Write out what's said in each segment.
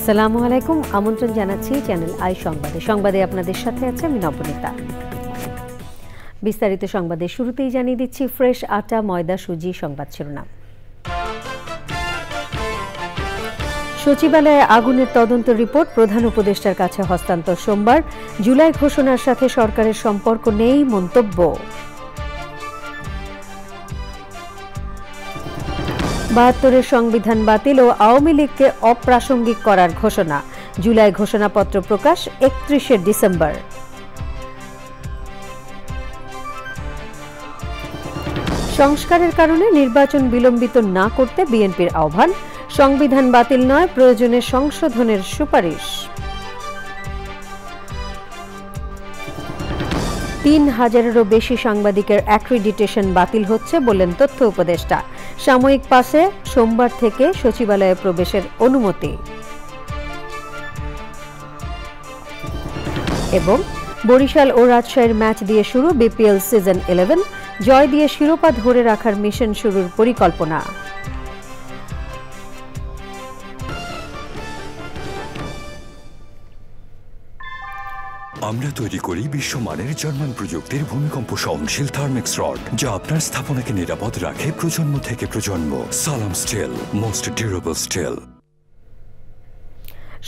আসসালামু আলাইকুম, আমন্ত্রণ জানাচ্ছি চ্যানেল আই সংবাদে। সংবাদে আপনাদের সাথে আছে আমি নবনীতা। বিস্তারিত সংবাদের শুরুতেই জানিয়ে দিচ্ছি ফ্রেশ আটা, ময়দা, সুজি সংবাদ শিরোনাম। সচিবালয়ে আগুনের তদন্ত রিপোর্ট প্রধান উপদেষ্টার কাছে হস্তান্তর সোমবার। জুলাই ঘোষণার সাথে সরকারের সম্পর্ক নেই মন্তব্য। ৭২-এর সংবিধান বাতিল ও আওয়ামী লীগকে অপ্রাসঙ্গিক করার ঘোষণা। জুলাই ঘোষণাপত্র প্রকাশ ৩১শে ডিসেম্বর। সংস্কারের কারণে নির্বাচন বিলম্বিত না করতে বিএনপির আহ্বান। সংবিধান বাতিল নয়, প্রয়োজনে সংশোধনের সুপারিশ। ৩,০০০-এরও বেশি সাংবাদিকের অ্যাক্রিডিটেশন বাতিল হচ্ছে বললেন তথ্য উপদেষ্টা। সাময়িক পাসে সোমবার থেকে সচিবালয়ে প্রবেশের অনুমতি। এবং বরিশাল ও রাজশাহীর ম্যাচ দিয়ে শুরু বিপিএল সিজন 11। জয় দিয়ে শিরোপা ধরে রাখার মিশন শুরুর পরিকল্পনা। আমরা তৈরি করি বিশ্বমানের জার্মান প্রযুক্তির ভূমিকম্প সহনশীল থার্মেক্স রড, যা আপনার স্থাপনাকে নিরাপদ রাখে প্রজন্ম থেকে প্রজন্ম। সালাম স্টিল, মোস্ট ডিউরেবল স্টিল।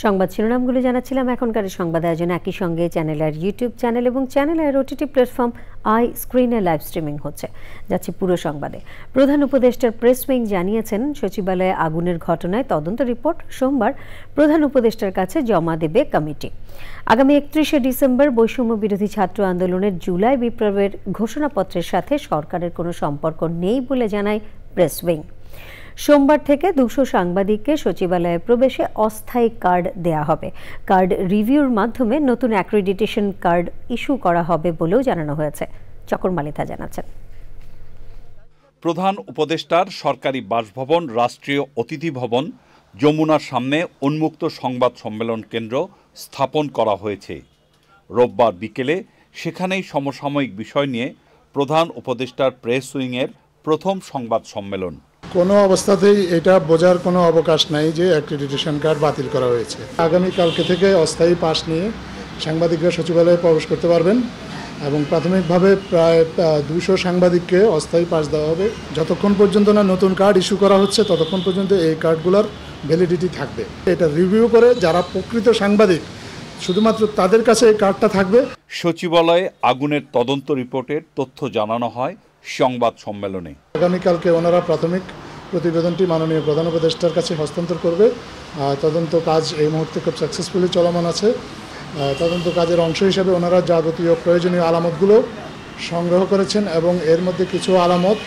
সংবাদ শিরোনামগুলো জানাচ্ছিলাম। এখনকার সংবাদ আয়োজন একই সঙ্গে চ্যানেলের ইউটিউব চ্যানেল এবং চ্যানেলের ওটিটি প্ল্যাটফর্ম আই স্ক্রিনে লাইভ স্ট্রিমিং হচ্ছে। যাচ্ছে পুরো সংবাদে। প্রধান উপদেষ্টার প্রেস উইং জানিয়েছেন, সচিবালয়ে আগুনের ঘটনায় তদন্ত রিপোর্ট সোমবার প্রধান উপদেষ্টার কাছে জমা দেবে কমিটি। আগামী ৩১শে ডিসেম্বর বৈষম্য বিরোধী ছাত্র আন্দোলনের জুলাই বিপ্লবের ঘোষণাপত্রের সাথে সরকারের কোনো সম্পর্ক নেই বলে জানায় প্রেস উইং। সোমবার থেকে ২০০ সাংবাদিককে সচিবালয়ে প্রবেশে অস্থায়ী কার্ড দেয়া হবে। কার্ড রিভিউর মাধ্যমে নতুন অ্যাক্রিডিটেশন কার্ড ইস্যু করা হবে বলেও জানানো হয়েছে। চকর মালিথা জানাচ্ছেন। প্রধান উপদেষ্টার সরকারি বাসভবন, রাষ্ট্রীয় অতিথি ভবন, যমুনার সামনে উন্মুক্ত সংবাদ সম্মেলন কেন্দ্র স্থাপন করা হয়েছে। রোববার বিকেলে সেখানেই সমসাময়িক বিষয় নিয়ে প্রধান উপদেষ্টার প্রেস উইংয়ের প্রথম সংবাদ সম্মেলন। কোনো অবস্থাতেই এটা বোঝার কোনো অবকাশ নাই যে অ্যাক্রিডিটেশন কার্ড বাতিল করা হয়েছে। আগামীকালকে থেকে অস্থায়ী পাস নিয়ে সাংবাদিকরা সচিবালয়ে প্রবেশ করতে পারবেন এবং প্রাথমিকভাবে প্রায় ২০০ সাংবাদিককে অস্থায়ী পাস দেওয়া হবে। যতক্ষণ পর্যন্ত না নতুন কার্ড ইস্যু করা হচ্ছে ততক্ষণ পর্যন্ত এই কার্ডগুলোর ভ্যালিডিটি থাকবে। এটা রিভিউ করে যারা প্রকৃত সাংবাদিক শুধুমাত্র তাদের কাছে এই কার্ডটা থাকবে। সচিবালয়ে আগুনের তদন্ত রিপোর্টের তথ্য জানানো হয় সংবাদ সম্মেলনে। আগামীকালকে ওনারা প্রাথমিক প্রতিবেদনটি মাননীয় প্রধান উপদেষ্টার কাছে হস্তান্তর করবে। তদন্ত কাজ এই মুহূর্তে খুব সাকসেসফুলি চলমান আছে। তদন্ত কাজের অংশ হিসেবে ওনারা যাবতীয় প্রয়োজনীয় আলামতগুলো সংগ্রহ করেছেন এবং এর মধ্যে কিছু আলামত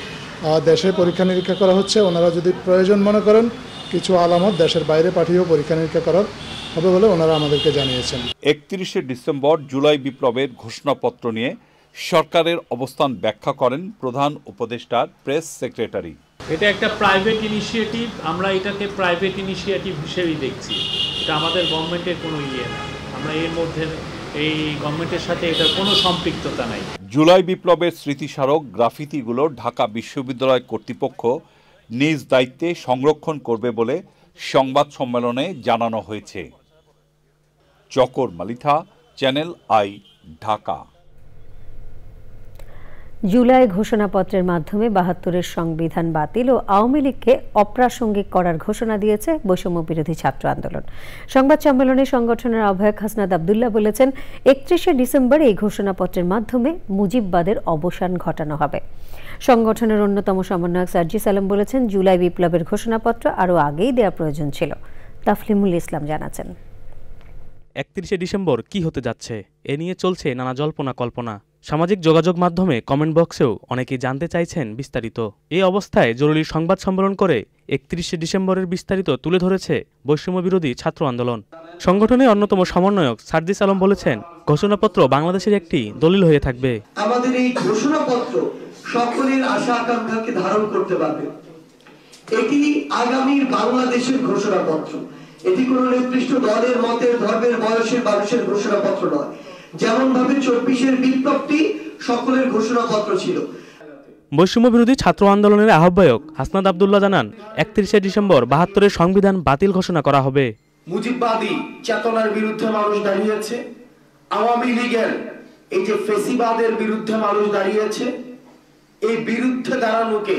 দেশে পরীক্ষা নিরীক্ষা করা হচ্ছে। ওনারা যদি প্রয়োজন মনে করেন কিছু আলামত দেশের বাইরে পাঠিয়েও পরীক্ষা নিরীক্ষা করার হবে বলে ওনারা আমাদেরকে জানিয়েছেন। ৩১শে ডিসেম্বর জুলাই বিপ্লবের ঘোষণাপত্র নিয়ে সরকারের অবস্থান ব্যাখ্যা করেন প্রধান উপদেষ্টার প্রেস সেক্রেটারি। এটা একটা প্রাইভেট ইনিশিয়েটিভ, আমরা এটাকে প্রাইভেট ইনিশিয়েটিভ হিসেবেই দেখছি। এটা আমাদের গভর্নমেন্টের কোনো ইয়ে না, আমরা এর মধ্যে এই গভর্নমেন্টের সাথে এটার কোনো সম্পৃক্ততা নাই। জুলাই বিপ্লবের স্মৃতিস্মারক গ্রাফিতিগুলো ঢাকা বিশ্ববিদ্যালয় কর্তৃপক্ষ নিজ দায়িত্বে সংরক্ষণ করবে বলে সংবাদ সম্মেলনে জানানো হয়েছে। চকর মালিথা, চ্যানেল আই, ঢাকা। জুলাই ঘোষণাপত্রের মাধ্যমে ৭২-এর সংবিধান বাতিল ও আওয়ামী লীগকে অপ্রাসঙ্গিক করার ঘোষণা দিয়েছে বৈষম্য বিরোধী ছাত্র আন্দোলন। সংবাদ সম্মেলনে সংগঠনের আহ্বায়ক হাসনাত আবদুল্লাহ বলেছেন, ৩১শে ডিসেম্বর এই ঘোষণাপত্রের মাধ্যমে মুজিববাদের অবসান ঘটানো হবে। সংগঠনের অন্যতম সমন্বয়ক সার্জিস আলম বলেছেন, জুলাই বিপ্লবের ঘোষণাপত্র আরও আগেই দেওয়া প্রয়োজন ছিল। তাফলিমুল ইসলাম জানাচ্ছেন। ৩১শে ডিসেম্বর কি হতে যাচ্ছে এ নিয়ে চলছে নানা জল্পনা কল্পনা। সামাজিক যোগাযোগ মাধ্যমে কমেন্ট বক্সেও অনেকেই জানতে চাইছেন বিস্তারিত। এই অবস্থায় জরুরি সংবাদ সম্মেলন করে ৩১শে ডিসেম্বরের বিস্তারিত তুলে ধরেছে বৈষম্য বিরোধী ছাত্র আন্দোলন। সংগঠনের অন্যতম সমন্বয়ক সার্জিস আলম বলেছেন, ঘোষণাপত্র বাংলাদেশের একটি দলিল হয়ে থাকবে। আমাদের এই ঘোষণাপত্র সকলের আশা আকাঙ্ক্ষাকে ধারণ করতে পারবে। এটি আগামীর বাংলাদেশের ঘোষণাপত্র। এটি কোনো নির্দিষ্ট দলের, মতের, ধর্মের, বয়সের মানুষের ঘোষণাপত্র নয়। যেমন ভাবে ২৪-এর বিপ্লবটি সকলের ঘোষণাপত্র ছিল। বৈষম্য বিরোধী ছাত্র আন্দোলনের আহ্বায়ক হাসনাত আবদুল্লাহ জানান, ৩১শে ডিসেম্বর ৭২-এর সংবিধান বাতিল ঘোষণা করা হবে। মুজিববাদী চেতনার বিরুদ্ধে মানুষ দাঁড়িয়েছে, আওয়ামী লীগের এই যে ফেসিবাদের বিরুদ্ধে মানুষ দাঁড়িয়েছে। এই বিরুদ্ধে দাঁড়ানোকে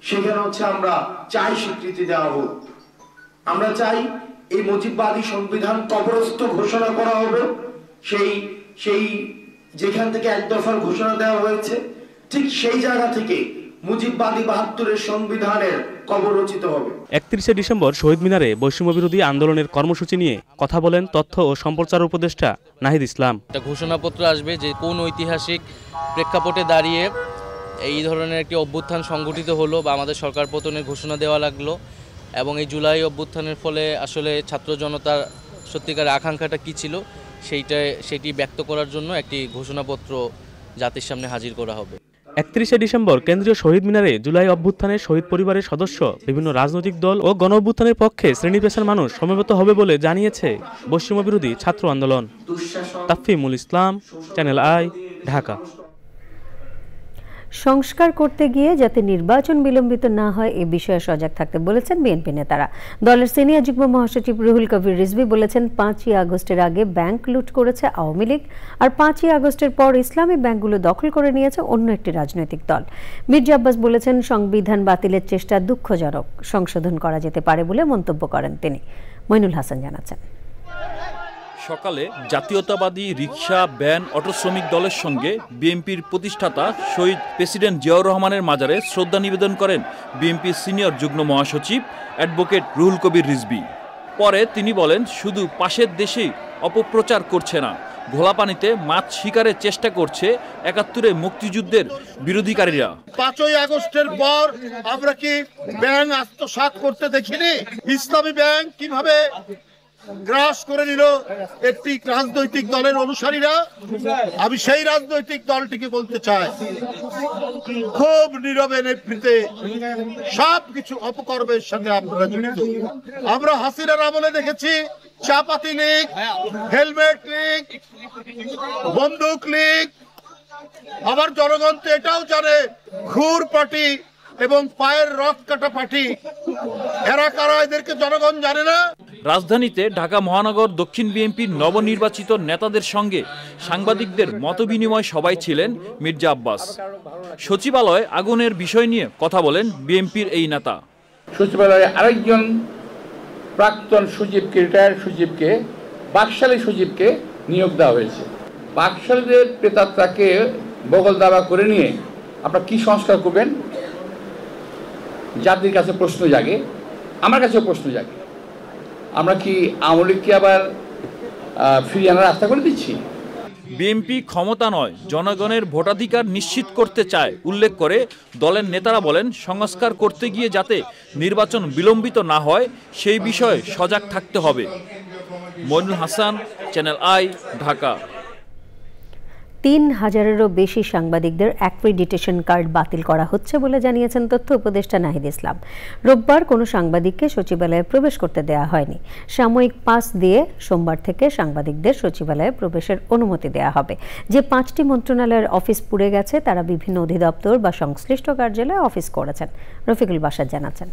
সেখানে আমরা চাই স্বীকৃতি দেওয়া হোক। আমরা চাই এই মুজিববাদী সংবিধান কবরস্থ ঘোষণা করা হবে। সেই যেখান থেকে এক দফার ঘোষণা দেওয়া হয়েছে ঠিক সেই জায়গা থেকে মুজিববাদী ৭২-এর সংবিধানের কবর রচিত হবে। ৩১ ডিসেম্বর শহীদ মিনারে বৈষম্য বিরোধী আন্দোলনের কর্মসূচি নিয়ে কথা বলেন তথ্য ও সম্প্রচার উপদেষ্টা নাহিদ ইসলাম। একটা ঘোষণাপত্র আসবে যে কোন ঐতিহাসিক প্রেক্ষাপটে দাঁড়িয়ে এই ধরনের একটি অভ্যুত্থান সংগঠিত হলো বা আমাদের সরকার পতনের ঘোষণা দেওয়া লাগলো, এবং এই জুলাই অভ্যুত্থানের ফলে আসলে ছাত্র জনতার সত্যিকার আকাঙ্ক্ষাটা কী ছিল সেটি ব্যক্ত করার জন্য একটি ঘোষণাপত্র জাতির সামনে হাজির করা হবে। ৩১ ডিসেম্বর কেন্দ্রীয় শহীদ মিনারে জুলাই অভ্যুত্থানের শহীদ পরিবারের সদস্য, বিভিন্ন রাজনৈতিক দল ও গণ অভ্যুত্থানের পক্ষে শ্রেণী পেশার মানুষ সমবেত হবে বলে জানিয়েছে বৈষম্য বিরোধী ছাত্র আন্দোলন। তাফিমুল ইসলাম, চ্যানেল আই, ঢাকা। সংস্কার করতে গিয়ে যাতে নির্বাচন বিলম্বিত না হয় এ বিষয়ে সজাগ থাকতে বলেছেন বিএনপি নেতারা। দলের সিনিয়র যুগ্ম মহাসচিব রুহুল কবির রিজভী বলেছেন ৫ই আগস্টের আগে ব্যাংক লুট করেছে আওয়ামী লীগ, আর ৫ই আগস্টের পর ইসলামী ব্যাংকগুলো দখল করে নিয়েছে অন্য একটি রাজনৈতিক দল। মির্জা আব্বাস বলেছেন সংবিধান বাতিলের চেষ্টা দুঃখজনক, সংশোধন করা যেতে পারে বলে মন্তব্য করেন তিনি। মইনুল হাসান জানাচ্ছেন। সকালে জাতীয়তাবাদী রিকশা, ভ্যান, অটো শ্রমিক দলের সঙ্গে বিএনপির প্রতিষ্ঠাতা শহীদ প্রেসিডেন্ট জিয়াউর রহমানের মাজারে শ্রদ্ধা নিবেদন করেন বিএনপির সিনিয়র যুগ্ম মহাসচিব অ্যাডভোকেট রুহুল কবির রিজভী। পরে তিনি বলেন, শুধু পাশের দেশেই অপপ্রচার করছে না, ঘোলাপানিতে মাছ শিকারের চেষ্টা করছে ৭১-এ মুক্তিযুদ্ধের বিরোধীকারীরা। ৫ই আগস্টের পর আমরা কি ব্যাংক আত্মসাৎ করতে দেখিনি? ইসলামী ব্যাংক কিভাবে গ্রাস করে নিল একটি রাজনৈতিক দলের অনুসারীরা। আমি সেই রাজনৈতিক দলটিকে বলতে চাই, খুব নীরবে নেতৃত্বে সবকিছু অপকর্মের সঙ্গে আপনারা জড়িত। আমরা হাসিনার আমলে দেখেছি চাপাতি লীগ, হেলমেট লীগ, বন্দুক লীগ, আবার জনগণ তো এটাও জানে ঘুর পার্টি এবং পায়ের রক কাটা পার্টি, এরা কারা এদেরকে জনগণ জানে না। রাজধানীতে ঢাকা মহানগর দক্ষিণ বিএনপির নবনির্বাচিত নেতাদের সঙ্গে সাংবাদিকদের মতবিনিময় সভায় ছিলেন মির্জা আব্বাস। সচিবালয়ে আগুনের বিষয় নিয়ে কথা বলেন বিএনপির এই নেতা। সচিবালয়ে আরেকজন প্রাক্তন সচিবকে, রিটায়ার্ড সচিবকে, বাকশালী সচিবকে নিয়োগ দেওয়া হয়েছে। বাকশালীদের প্রেতাত্মাকে বগল দাবা করে নিয়ে আপনারা কি সংস্কার করবেন? জাতির কাছে প্রশ্ন জাগে, আমার কাছেও প্রশ্ন জাগে। আমরা কি আওয়ামী লীগকে আবার ফিরিয়ে আনার রাস্তা করে দিচ্ছি? বিএনপি ক্ষমতা নয়, জনগণের ভোটাধিকার নিশ্চিত করতে চায় উল্লেখ করে দলের নেতারা বলেন, সংস্কার করতে গিয়ে যাতে নির্বাচন বিলম্বিত না হয় সেই বিষয়ে সজাগ থাকতে হবে। Mainul Hasan, channel I, Dhaka. ৩,০০০-এরও বেশি সাংবাদিকদের অ্যাক্রিডিটেশন কার্ড বাতিল করা হচ্ছে বলে জানিয়েছেন তথ্য উপদেষ্টা নাহিদ ইসলাম। রোববার কোনো সাংবাদিককে সচিবালয়ে প্রবেশ করতে দেওয়া হয়নি। সাময়িক পাস দিয়ে সোমবার থেকে সাংবাদিকদের সচিবালয়ে প্রবেশের অনুমতি দেওয়া হবে। যে ৫টি মন্ত্রণালয়ের অফিস পুড়ে গেছে তারা বিভিন্ন অধিদপ্তর বা সংশ্লিষ্ট কার্যালয়ে অফিস করেছেন। রফিকুল বাসার জানাচ্ছেন।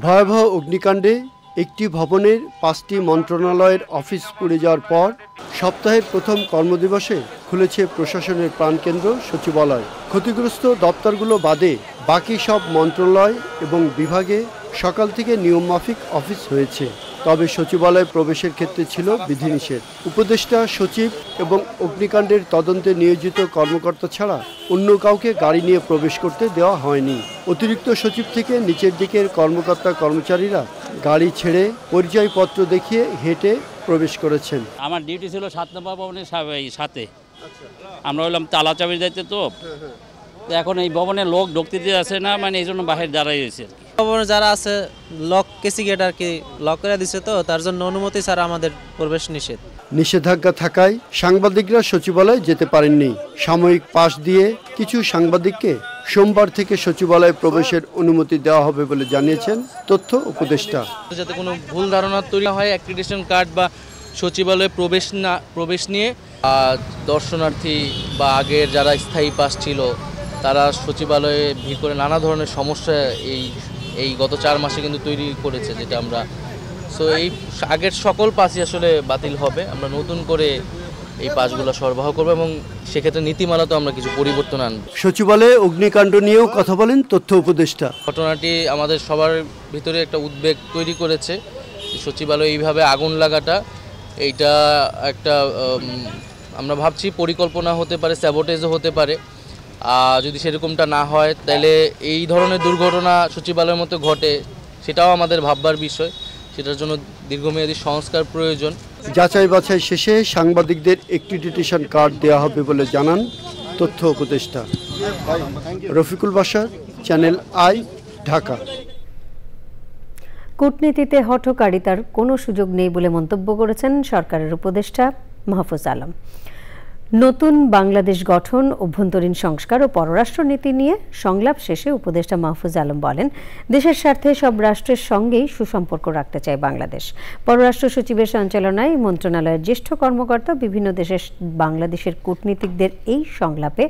ভয়াবহ অগ্নিকাণ্ডে একটি ভবনের ৫টি মন্ত্রণালয়ের অফিস পুড়ে যাওয়ার পর সপ্তাহের প্রথম কর্মদিবসে খুলেছে প্রশাসনের প্রাণকেন্দ্র সচিবালয়। ক্ষতিগ্রস্ত দপ্তরগুলো বাদে বাকি সব মন্ত্রণালয় এবং বিভাগে সকাল থেকে নিয়মমাফিক অফিস হয়েছে। তবে সচিবালয়ে প্রবেশের ক্ষেত্রে ছিল বিধিনিষেধ। উপদেষ্টা, সচিব এবং অগ্নিকাণ্ডের তদন্তে নিয়োজিত কর্মকর্তা ছাড়া অন্য কাউকে গাড়ি নিয়ে প্রবেশ করতে দেওয়া হয়নি। অতিরিক্ত সচিব থেকে নিচের দিকের কর্মকর্তা কর্মচারীরা গাড়ি ছেড়ে পরিচয়পত্র দেখিয়ে হেঁটে প্রবেশ করেছেন। আমার ডিউটি ছিল ৭ নম্বর ভবনের সাথে, আমরা হলাম তালা চাবির দায়িত্বে, তো এখন এই ভবনে লোক ঢুকতে দিয়ে আছে না, মানে এই জন্য বাহির দাঁড়াই রয়েছে। ভবনে যারা আছে লক কেসি গেট আর কি লক করে দিচ্ছে, তো তার জন্য অনুমতি ছাড়া আমাদের প্রবেশ নিষেধ। নিষেধাজ্ঞা থাকায় সাংবাদিকরা সচিবালয়ে যেতে পারেননি। সাময়িক পাস দিয়ে কিছু সাংবাদিককে সোমবার থেকে সচিবালয়ে প্রবেশের অনুমতি দেওয়া হবে বলে জানিয়েছেন তথ্য উপদেষ্টা। যাতে কোনো ভুল ধারণা তৈরি হয়, অ্যাক্রিডিটেশন কার্ড বা সচিবালয়ে প্রবেশ নিয়ে দর্শনার্থী বা আগের যারা স্থায়ী পাস ছিল তারা সচিবালয়ে ভিড় করে নানা ধরনের সমস্যা এই এই গত 4 মাসে কিন্তু তৈরি করেছে, যেটা আমরা সো এই আগের সকল পাসই আসলে বাতিল হবে। আমরা নতুন করে এই পাসগুলো সরবরাহ করব এবং সেক্ষেত্রে নীতিমালাতেও আমরা কিছু পরিবর্তন আনব। সচিবালয়ে অগ্নিকাণ্ড নিয়েও কথা বলেন তথ্য উপদেষ্টা। ঘটনাটি আমাদের সবার ভিতরে একটা উদ্বেগ তৈরি করেছে। সচিবালয়ে এইভাবে আগুন লাগাটা এইটা একটা আমরা ভাবছি পরিকল্পনা হতে পারে, স্যাবোটেজও হতে পারে। যদি সেরকমটা না হয় তাহলে এই ধরনের দুর্ঘটনা সচিবালয়ের মতো ঘটে, সেটাও আমাদের ভাববার বিষয়। সেটার জন্য দীর্ঘমেয়াদী সংস্কার প্রয়োজন। যাচাই বাছাই শেষে সাংবাদিকদের অ্যাক্রিডিটেশন কার্ড দেওয়া হবে বলে জানান তথ্য উপদেষ্টা। Rafiqul Bashar, channel I, Dhaka. কূটনীতিতে হঠকারিতার কোনো সুযোগ নেই বলে মন্তব্য করেছেন সরকারের উপদেষ্টা মাহফুজ আলম। নতুন বাংলাদেশ গঠন, অভ্যন্তরীণ সংস্কার ও পররাষ্ট্রনীতি নিয়ে সংলাপ শেষে উপদেষ্টা মাহফুজ আলম বলেন, দেশের স্বার্থে সব রাষ্ট্রের সঙ্গেই সুসম্পর্ক রাখতে চায় বাংলাদেশ। পররাষ্ট্র সচিবের সঞ্চালনায় মন্ত্রণালয়ের জ্যেষ্ঠ কর্মকর্তা বিভিন্ন দেশের বাংলাদেশের কূটনীতিকদের এই সংলাপে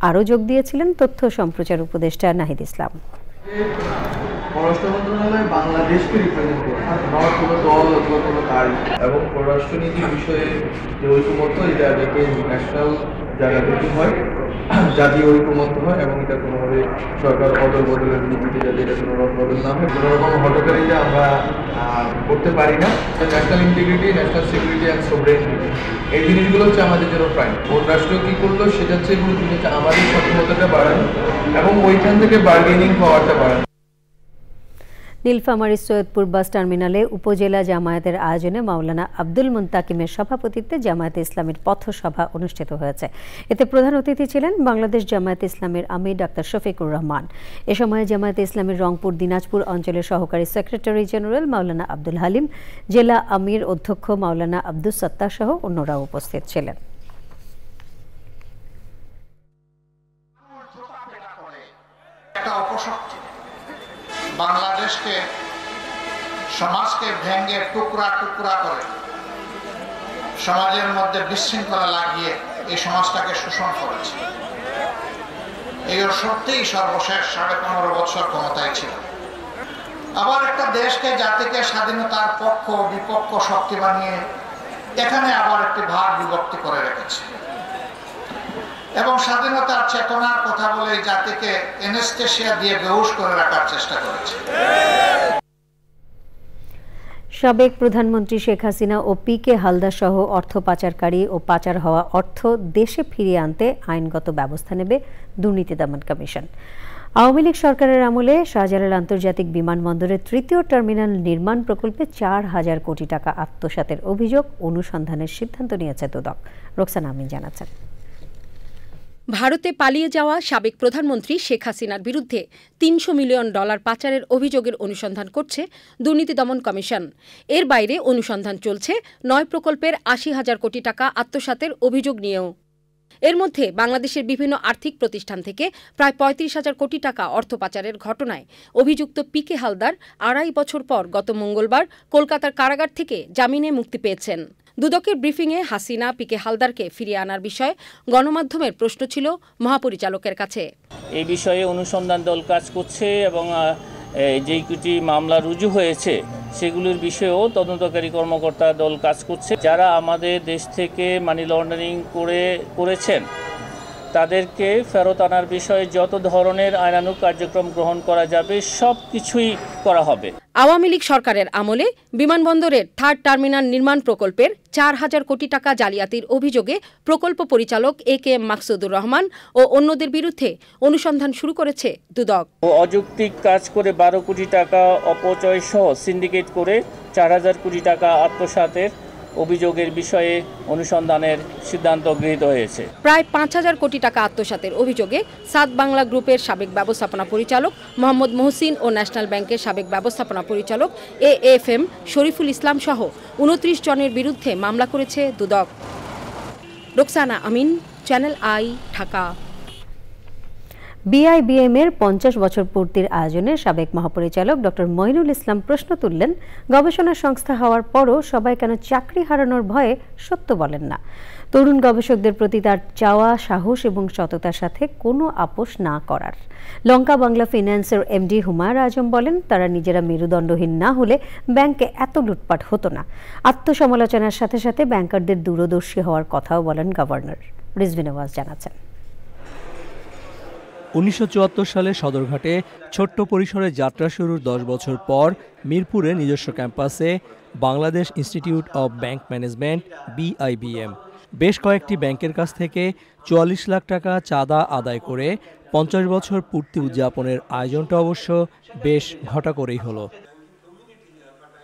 আরও যোগ দিয়েছিলেন তথ্য সম্প্রচার উপদেষ্টা নাহিদ ইসলাম। পররাষ্ট্র মন্ত্রণালয় বাংলাদেশকে রিপ্রেজেন্ট করে, নট কোনো দল অথবা কোনো তারিখ, এবং পররাষ্ট্রনীতি বিষয়ে যে ঐকমত্য, এটা যাতে ন্যাশনাল জায়গা থেকে হয়, জাতীয় ঐকমত্য হয়, এবং এটা কোনোভাবে সরকার অদল বদলের নীতিতে যাতে এটা কোনো রকম বদল না হয়, কোনো রকম হঠকারিতা আমরা করতে পারি না। National integrity, national security and sovereignty, এই জিনিসগুলো হচ্ছে আমাদের জন্য প্রাইম। কোন রাষ্ট্র কী করলো সেটা হচ্ছে এগুলো হচ্ছে আমাদের সক্ষমতাটা বাড়ানো এবং ওইখান থেকে বার্গেনিং পাওয়ারটা বাড়ানো। নীলফামারী সৈয়দপুর বাস টার্মিনালে উপজেলা জামায়াতের আয়োজনে মাওলানা আব্দুল মুন্তাকিমের সভাপতিত্বে জামায়াতে ইসলামের পথসভা অনুষ্ঠিত হয়েছে। এতে প্রধান অতিথি ছিলেন বাংলাদেশ জামায়াতে ইসলামের আমির ডাক্তার শফিকুর রহমান। এ সময় জামায়াতে ইসলামের রংপুর দিনাজপুর অঞ্চলের সহকারী সেক্রেটারি জেনারেল মাওলানা আব্দুল হালিম, জেলা আমির অধ্যক্ষ মাওলানা আব্দুস সত্তার সহ অন্যরাও উপস্থিত ছিলেন। বাংলাদেশকে, সমাজকে ভেঙে টুকরা টুকরা করে সমাজের মধ্যে বিশৃঙ্খলা লাগিয়ে এই সমাজটাকে শোষণ করেছে। এই সত্যিই সর্বশেষ 15.5 বছর ক্ষমতায় ছিল। আবার একটা দেশকে, জাতিকে স্বাধীনতার পক্ষ বিপক্ষ শক্তি বানিয়ে এখানে আবার একটি ভাগ বিভক্তি করে রেখেছে এবং স্বাধীনতার চেতনার কথা বলে জাতিকে এনেস্থেশিয়া দিয়ে বেহুশ করে রাখার চেষ্টা করেছে। সাবেক প্রধানমন্ত্রী শেখ হাসিনা ও পি.কে. হালদার সহ অর্থ পাচারকারী ও পাচার হওয়া অর্থ দেশে ফিরিয়ে আনতে আইনগত ব্যবস্থা নেবে দুর্নীতি দমন কমিশন। আওয়ামী লীগ সরকারের আমলে শাহজালাল আন্তর্জাতিক বিমানবন্দরের ৩য় টার্মিনাল নির্মাণ প্রকল্পে ৪,০০০ কোটি টাকা আত্মসাতের অভিযোগ অনুসন্ধানের সিদ্ধান্ত নিয়েছে দুদক। রোকসানা আমিন জানাচ্ছেন। ভারতে পালিয়ে যাওয়া সাবেক প্রধানমন্ত্রী শেখ হাসিনার বিরুদ্ধে $৩০০ মিলিয়ন পাচারের অভিযোগের অনুসন্ধান করছে দুর্নীতি দমন কমিশন। এর বাইরে অনুসন্ধান চলছে ৯ প্রকল্পের ৮০,০০০ কোটি টাকা আত্মসাতের অভিযোগ নিয়েও। এর মধ্যে বাংলাদেশের বিভিন্ন আর্থিক প্রতিষ্ঠান থেকে প্রায় ৩৫,০০০ কোটি টাকা অর্থ পাচারের ঘটনায় অভিযুক্ত পি.কে. হালদার ২.৫ বছর পর গত মঙ্গলবার কলকাতার কারাগার থেকে জামিনে মুক্তি পেয়েছেন। দুদকের ব্রিফিংয়ে হাসিনা পি.কে. হালদারকে ফিরিয়ে আনার বিষয়ে গণমাধ্যমের প্রশ্ন ছিল মহাপরিচালকের কাছে। এই বিষয়ে অনুসন্ধান দল কাজ করছে এবং যেই দুটি মামলা রুজু হয়েছে সেগুলোর বিষয়েও তদন্তকারী কর্মকর্তা দল কাজ করছে। যারা আমাদের দেশ থেকে মানি লন্ডারিং করেছেন তাদেরকে ফেরত আনার বিষয়ে যত ধরনের আইনানুগ কার্যক্রম গ্রহণ করা যাবে সব কিছুই করা হবে। আওয়ামী লীগ সরকারের আমলে বিমানবন্দরের 3rd টার্মিনাল নির্মাণ প্রকল্পের 4,000 কোটি টাকা জালিয়াতির অভিযোগে প্রকল্প পরিচালক এ.কে.এম. মাকসুদুর রহমান ও অন্যদের বিরুদ্ধে অনুসন্ধান শুরু করেছে দুদক। অযৌক্তিক কাজ করে 12 কোটি টাকা অপচয় সহ সিন্ডিকেট করে 4,000 কোটি টাকা আত্মসাতের অভিযোগের বিষয়ে অনুসন্ধানের সিদ্ধান্ত গৃহীত হয়েছে। প্রায় 5,000 কোটি টাকা আত্মসাতের অভিযোগে সাত বাংলা গ্রুপের সাবেক ব্যবস্থাপনা পরিচালক মোহাম্মদ মহসিন ও ন্যাশনাল ব্যাংকের সাবেক ব্যবস্থাপনা পরিচালক এ.এফ.এম. শরীফুল ইসলাম সহ 29 জনের বিরুদ্ধে মামলা করেছে দুদক। রোকসানা আমিন, চ্যানেল আই, ঢাকা। বিআইবিএম এর 50 বছর পূর্তির আয়োজনে সাবেক মহাপরিচালক ডক্টর মইনুল ইসলাম প্রশ্ন তুললেন, গবেষণা সংস্থা হওয়ার পরও সবাই কেন চাকরি হারানোর ভয়ে সত্য বলেন না। তরুণ গবেষকদের প্রতি তার চাওয়া সাহস এবং সততার সাথে কোনো আপোষ না করার। লঙ্কা বাংলা ফিন্যান্সের এমডি হুমায়ুন আজম বলেন, তারা নিজেরা মেরুদণ্ডহীন না হলে ব্যাংকে এত লুটপাট হতো না। আত্মসমালোচনার সাথে সাথে ব্যাংকারদের দূরদর্শী হওয়ার কথাও বলেন গভর্নর। রিজভী নওয়াজ জানাচ্ছেন। 1974 সালে সদরঘাটে ছোট্ট পরিসরে যাত্রা শুরুর 10 বছর পর মিরপুরে নিজস্ব ক্যাম্পাসে Bangladesh institute of bank management BIBM বেশ কয়েকটি ব্যাংকের কাছ থেকে 44 লাখ টাকা চাঁদা আদায় করে 50 বছর পূর্তি উদযাপনের আয়োজনটা অবশ্য বেশ ঘটা করেই হলো।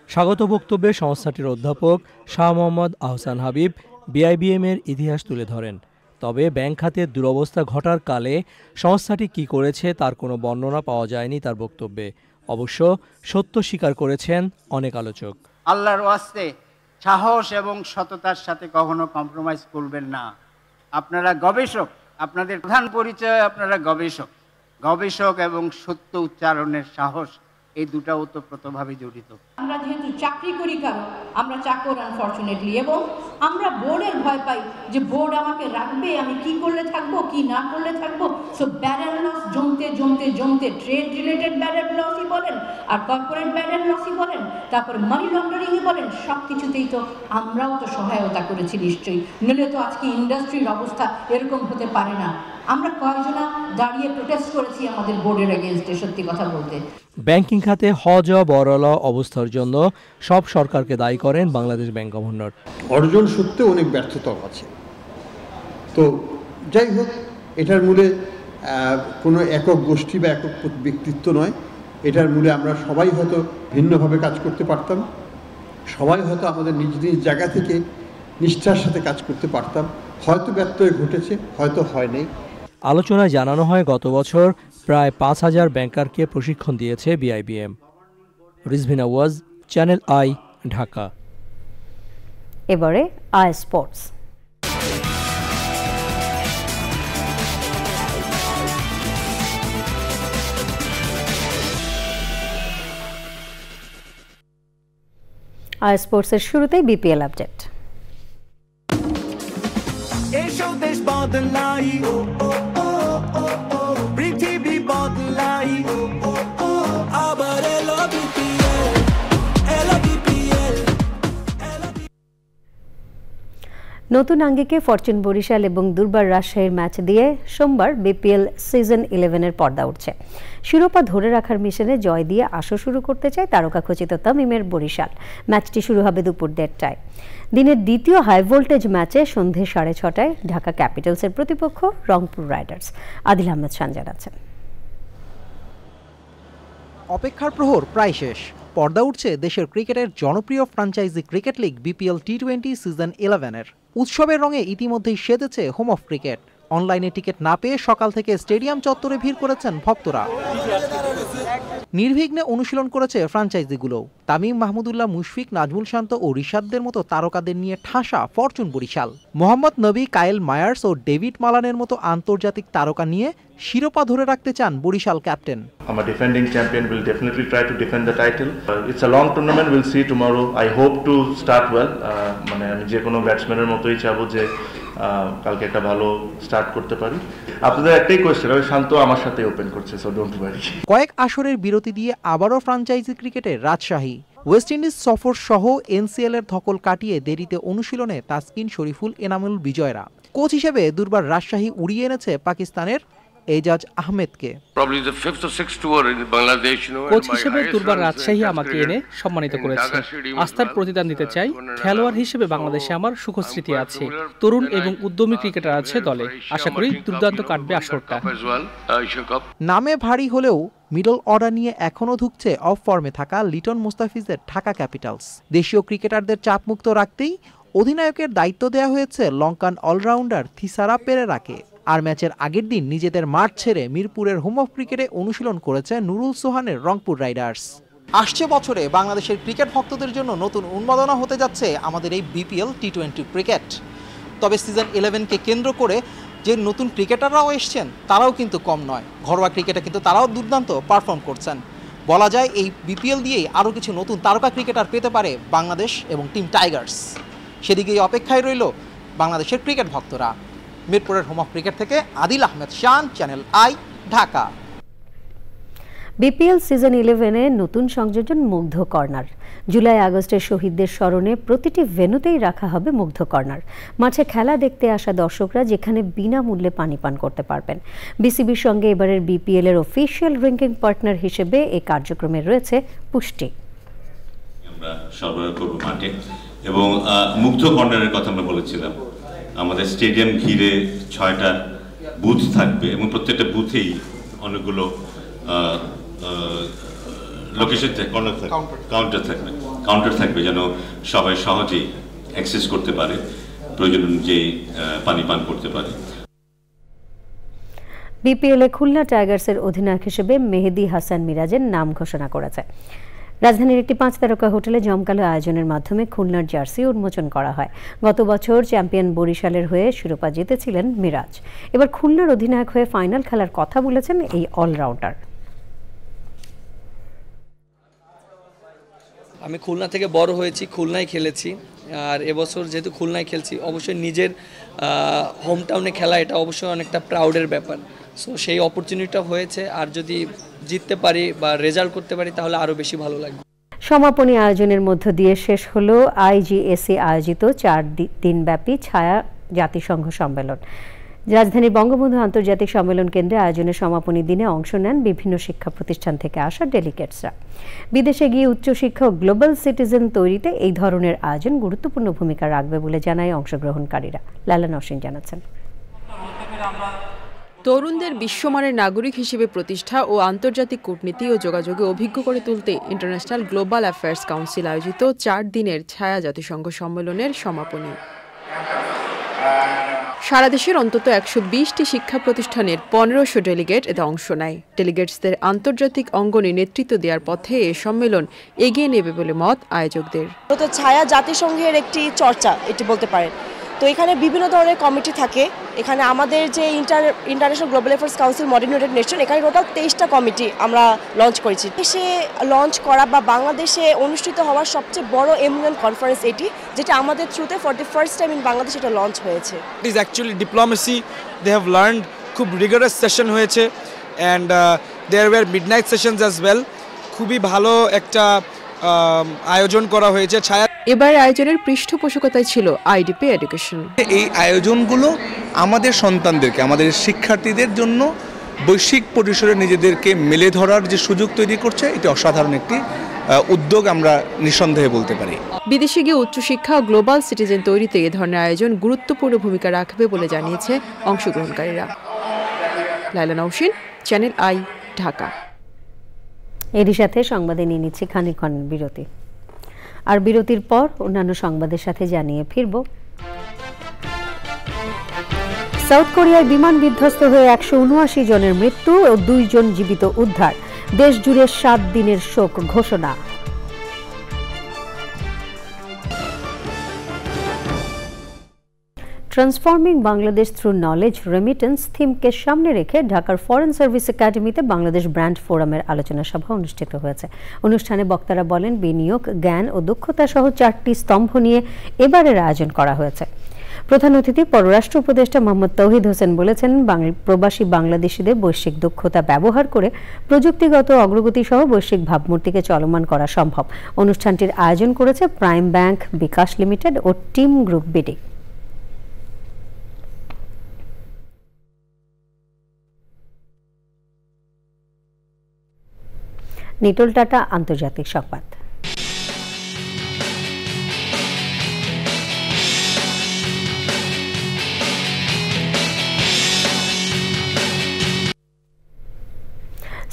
স্বাগত বক্তব্যে সংস্থাটির অধ্যাপক শাহ মোহাম্মদ আহসান হাবিব বিআইবিএম এর ইতিহাস তুলে ধরেন। তবে ব্যাংক খাতের দুরবস্থা ঘটার কালে সংস্থাটি কি করেছে তার কোনো বর্ণনা পাওয়া যায়নি তার বক্তব্যে। অবশ্য সত্য স্বীকার করেছেন অনেক আলোচক। আল্লাহর ওয়াস্তে সাহস এবং সততার সাথে কখনো কম্প্রোমাইজ করবেন না। আপনারা গবেষক, আপনাদের প্রধান পরিচয় আপনারা গবেষক। গবেষক এবং সত্য উচ্চারণের সাহস, এই দুটা ওতপ্রোতভাবে জড়িত। আমরা যেহেতু চাকরি করি কারণ আমরা চাকর আনফরচুনেটলি, এবং আমরা বোর্ডের ভয় পাই যে বোর্ড আমাকে রাখবে, আমি কি করলে থাকবো কি না করলে থাকবো। সো ব্যাড অ্যান্ড লস জমতে জমতে জমতে ট্রেড রিলেটেড ব্যাড অ্যান্ড লসই বলেন আর কর্পোরেট ব্যাড অ্যান্ড লসই বলেন, তারপর মানি লন্ডারিংই বলেন, সব কিছুতেই তো আমরাও তো সহায়তা করেছি নিশ্চয়ই, নইলে তো আজকে ইন্ডাস্ট্রির অবস্থা এরকম হতে পারে না। আমরা কয়েকজনা দাঁড়িয়ে প্রোটেস্ট করেছি আমাদের বোর্ডের এগেইনস্টে, সত্যি কথা বলতে। ব্যাংকিং খাতে হজ বড়ল অবস্থার জন্য সব সরকারকে দায়ী করেন বাংলাদেশ ব্যাংক গভর্নর। অর্জন সত্ত্বেও অনেক ব্যর্থতা আছে। তো যাই হোক, এটার মূলে কোনো একক গোষ্ঠী বা একক ব্যক্তিত্ব নয়, এটার মূলে আমরা সবাই হয়তো ভিন্নভাবে কাজ করতে পারতাম, সবাই হয়তো আমাদের নিজ নিজ জায়গা থেকে নিষ্ঠার সাথে কাজ করতে পারতাম। হয়তো ব্যত্যয় ঘটেছে, হয়তো হয় নাই। আলোচনায় জানানো হয় গত বছর প্রায় 5000 ব্যাংকারকে প্রশিক্ষণ দিয়েছে BIBM. Rizvi Nawaz, channel I, Dhaka. এবারে আই স্পোর্টস। আই স্পোর্টসের শুরুতেই বিপিএল আপডেট। দেশ বদলাই, পৃথিবী বদলাই, আবার এলো বিপিএল, এলো বিপিএল। নতুন আঙ্গিকে ফরচুন বরিশাল এবং দুর্বার রাজশাহীর ম্যাচ দিয়ে সোমবার বিপিএল সিজন 11-এর পর্দা উঠছে। শিরোপা ধরে রাখার মিশনে জয় দিয়ে আসর শুরু করতে চায় তারকাখচিত তামিমের বরিশাল। ম্যাচটি শুরু হবে দুপুর 1:30টায়। দিনের দ্বিতীয় হাই ভোল্টেজ ম্যাচে সন্ধে 6:30টায় ঢাকা ক্যাপিটালসের প্রতিপক্ষ রংপুর রাইডার্স। আদিল আহমেদ খান জানাচ্ছেন। অপেক্ষার প্রহর প্রায় শেষ। পর্দা উঠছে দেশের ক্রিকেটের জনপ্রিয় ফ্র্যাঞ্চাইজি ক্রিকেট লিগ বিপিএল টি20 সিজন 11-এর। উৎসবের রঙে ইতিমধ্যেই সেজেছে হোম অফ ক্রিকেট। অনলাইনে টিকিট না পেয়ে সকাল থেকে স্টেডিয়াম চত্বরে ভিড় করেছেন ভক্তরা। নির্বিঘ্নে অনুশীলন করেছে ফ্র্যাঞ্চাইজিগুলো। তামিম, মাহমুদুল্লাহ, মুশফিক, নাজমুল শান্ত ও রিশাদদের মতো তারকাদের নিয়ে ঠাসা ফরচুন বরিশাল। মোহাম্মদ নবী, কায়েল মায়ার্স ও ডেভিড মালানের মতো আন্তর্জাতিক তারকা নিয়ে শিরোপা ধরে রাখতে চান Barishal captain. I'm a defending champion, will definitely try to defend the title. It's a long tournament, we'll see tomorrow. I hope to start well. মানে আমি যে কোনো ব্যাটসম্যানের মতোই চাবো যে কালকে একটা ভালো স্টার্ট করতে পারি। আপনাদের একটাই কোয়েশ্চেন, আমি শান্ত আমার সাথে ওপেন করছে, সো ডোন্ট ওয়ারি। কয়েক আসরের বিরতি দিয়ে আবারও ফ্র্যাঞ্চাইজি ক্রিকেটে রাজশাহী। ওয়েস্ট ইন্ডিজ সফর সহ এনসিএল এর ধকল কাটিয়ে দেরিতে অনুশীলনে তাসকিন, শরীফুল, এনামুল বিজয়রা। কোচ হিসেবে দুর্বার রাজশাহী উড়িয়ে এনেছে পাকিস্তানের এজাজ আহমেদকে। কোচ হিসেবে দুর্বার রাজশাহী আমাকে এনে সম্মানিত করেছে। আস্থার প্রতিদান দিতে চাই। খেলোয়াড় হিসেবে বাংলাদেশে আমার সুখস্মৃতি আছে। তরুণ এবং উদ্যমী ক্রিকেটার আছে দলে। আশা করি দুর্দান্ত কাটবে আসরটা। নামে ভারী হলেও মিডল অর্ডার নিয়ে এখনও ধুঁকছে অফ ফর্মে থাকা লিটন মুস্তাফিজের ঢাকা ক্যাপিটালস। দেশীয় ক্রিকেটারদের চাপমুক্ত রাখতেই অধিনায়কের দায়িত্ব দেওয়া হয়েছে লঙ্কান অলরাউন্ডার থিসারা পেরেরাকে। আর ম্যাচের আগের দিন নিজেদের মাঠ ছেড়ে মিরপুরের হোম অফ ক্রিকেটে অনুশীলন করেছে নুরুল সোহানের রংপুর রাইডার্স। আসছে বছরে বাংলাদেশের ক্রিকেট ভক্তদের জন্য নতুন উন্মাদনা হতে যাচ্ছে আমাদের এই বিপিএল টি20 ক্রিকেট। তবে সিজন 11কে কেন্দ্র করে যে নতুন ক্রিকেটাররাও এসছেন তারাও কিন্তু কম নয়, ঘরোয়া ক্রিকেটে কিন্তু তারাও দুর্দান্ত পারফর্ম করছেন। বলা যায় এই বিপিএল দিয়েই আরও কিছু নতুন তারকা ক্রিকেটার পেতে পারে বাংলাদেশ এবং টিম টাইগার্স। সেদিকেই অপেক্ষায় রইল বাংলাদেশের ক্রিকেট ভক্তরা। মিরপুরের হোম অফ ক্রিকেট থেকে Adil Ahmed Shan, channel I, Dhaka. BPL season 11-এ নতুন সংযোজন মুগ্ধ কর্নার। জুলাই আগস্টের শহীদদের স্মরণে প্রতিটি ভেন্যুতেই রাখা হবে মুগ্ধ কর্নার। মাঠে খেলা দেখতে আসা দর্শকরা যেখানে বিনামূল্যে পানি পান করতে পারবেন। বিসিবির সঙ্গে এবারের বিপিএল এর অফিশিয়াল ড্রিঙ্কিং পার্টনার হিসেবে এই কার্যক্রমে রয়েছে পুষ্টি। আমরা সরবরাহ করব মাঠে এবং মুগ্ধ কর্নারের কথা আমরা বলেছিলাম। আমাদের স্টেডিয়াম ঘিরে 6টা বুথ থাকবে এবং প্রত্যেকটা বুথেই অনেকগুলো লোকেশন কাউন্টার থাকবে যেন সবাই সহজেই অ্যাক্সেস করতে পারে, প্রয়োজন অনুযায়ী পানি পান করতে পারে। বিপিএল এ খুলনা টাইগার্সের অধিনায়ক হিসেবে মেহেদী হাসান মিরাজের নাম ঘোষণা করেছে। রাজধানীর একটি 5 তারকা হোটেলে জমকালো আয়োজনের মাধ্যমে খুলনার জার্সি উন্মোচন করা হয়। গত বছর চ্যাম্পিয়ন বরিশালের হয়ে শিরোপা জিতেছিলেন মিরাজ। এবার খুলনার অধিনায়ক হয়ে ফাইনাল খেলার কথা বলেছেন এই অলরাউন্ডার। আমি খুলনা থেকে বড় হয়েছি, খুলনায় খেলেছি, আর এবছর যেহেতু খুলনায় খেলছি অবশ্যই নিজের হোম টাউনে খেলা এটা অবশ্যই অনেকটা প্রাউডের ব্যাপার। সো সেই অপরচুনিটিটা হয়েছে, আর যদি জিততে পারি বা রেজাল্ট করতে পারি তাহলে আরও বেশি ভালো লাগবে। সমাপনী আয়োজনের মধ্য দিয়ে শেষ হলো আইজিএসি আয়োজিত 4 দিনব্যাপী ছায়া জাতিসংঘ সম্মেলন। রাজধানীর বঙ্গবন্ধু আন্তর্জাতিক সম্মেলন কেন্দ্রে আয়োজনের সমাপনী দিনে অংশ নেন বিভিন্ন শিক্ষা প্রতিষ্ঠান থেকে আসা ডেলিগেটসরা। বিদেশে গিয়ে উচ্চশিক্ষা ও গ্লোবাল সিটিজেন তৈরিতে এই ধরনের আয়োজন গুরুত্বপূর্ণ ভূমিকা রাখবে বলে জানায় অংশগ্রহণকারীরা। লালা নওশিন জানাচ্ছেন। তরুণদের বিশ্বমানের নাগরিক হিসেবে প্রতিষ্ঠা ও আন্তর্জাতিক কূটনীতি ও যোগাযোগে অভিজ্ঞ করে তুলতে ইন্টারন্যাশনাল গ্লোবাল অ্যাফেয়ার্স কাউন্সিল আয়োজিত 4 দিনের ছায়া জাতিসংঘ সম্মেলনের সমাপনী। সারা দেশের অন্তত 120টি শিক্ষা প্রতিষ্ঠানের 1500 ডেলিগেট এতে অংশ নেয়। ডেলিগেটসদের আন্তর্জাতিক অঙ্গনে নেতৃত্ব দেওয়ার পথে এ সম্মেলন এগিয়ে নেবে বলে মত আয়োজকদের। ছায়া জাতিসংঘের একটি চর্চা এটি বলতে পারেন। তো এখানে বিভিন্ন ধরনের কমিটি থাকে। এখানে আমাদের যে international global affairs council moderated nation, এখানে টোটাল 23টা কমিটি আমরা লঞ্চ করেছি। দেশে লঞ্চ করা বা বাংলাদেশে অনুষ্ঠিত হওয়ার সবচেয়ে বড় এমএন কনফারেন্স এটি, যেটা আমাদের থ্রুতে for the first time in Bangladesh এটা লঞ্চ হয়েছে। It is actually diplomacy they have learned. খুব রিগারাস সেশন হয়েছে and there were midnight sessions as well. খুবই ভালো একটা আয়োজন করা হয়েছে। ছায়া এবার আয়োজনের পৃষ্ঠপোষকতায় ছিল আইডিপি এডুকেশন। এই আয়োজনগুলো আমাদের সন্তানদেরকে, আমাদের শিক্ষার্থীদের জন্য বৈশ্বিক পরিসরে নিজেদেরকে মেলে ধরার যে সুযোগ তৈরি করছে, এটা অসাধারণ একটি উদ্যোগ আমরা নিঃসন্দেহে বলতে পারি। বিদেশে গিয়ে উচ্চশিক্ষা ও গ্লোবাল সিটিজেন তৈরিতে এ ধরনের আয়োজন গুরুত্বপূর্ণ ভূমিকা রাখবে বলে জানিয়েছে অংশগ্রহণকারীরা। লাইলা নওশিন, চ্যানেল আই, ঢাকা। এরই সাথে সংবাদে নিয়ে নিচ্ছি খানিকক্ষণ বিরতি। আর বিরতির পর অন্যান্য সংবাদের সাথে জানিয়ে ফিরব। সাউথ কোরিয়ায় বিমান বিধ্বস্ত হয়ে 179 জনের মৃত্যু ও 2 জন জীবিত উদ্ধার। দেশ জুড়ে 7 দিনের শোক ঘোষণা। Transforming Bangladesh through knowledge remittance থিমকে সামনে রেখে ঢাকার ফরেন সার্ভিস একাডেমিতে বাংলাদেশ ব্র্যান্ড ফোরামের আলোচনা সভা অনুষ্ঠিত হয়েছে। অনুষ্ঠানে বক্তারা বলেন, বিনিয়োগ, জ্ঞান ও দক্ষতা সহ 4টি স্তম্ভ নিয়ে এবারের আয়োজন করা হয়েছে। প্রধান অতিথি পররাষ্ট্র উপদেষ্টা মোহাম্মদ তৌহিদ হোসেন বলেছেন, প্রবাসী বাংলাদেশিদের বৈশ্বিক দক্ষতা ব্যবহার করে প্রযুক্তিগত অগ্রগতি সহ বৈশ্বিক ভাবমূর্তিকে চলমান করা সম্ভব। অনুষ্ঠানটির আয়োজন করেছে প্রাইম ব্যাংক, বিকাশ লিমিটেড ও টিম গ্রুপ বিডি। নিটোল টাটা আন্তর্জাতিক সংবাদ।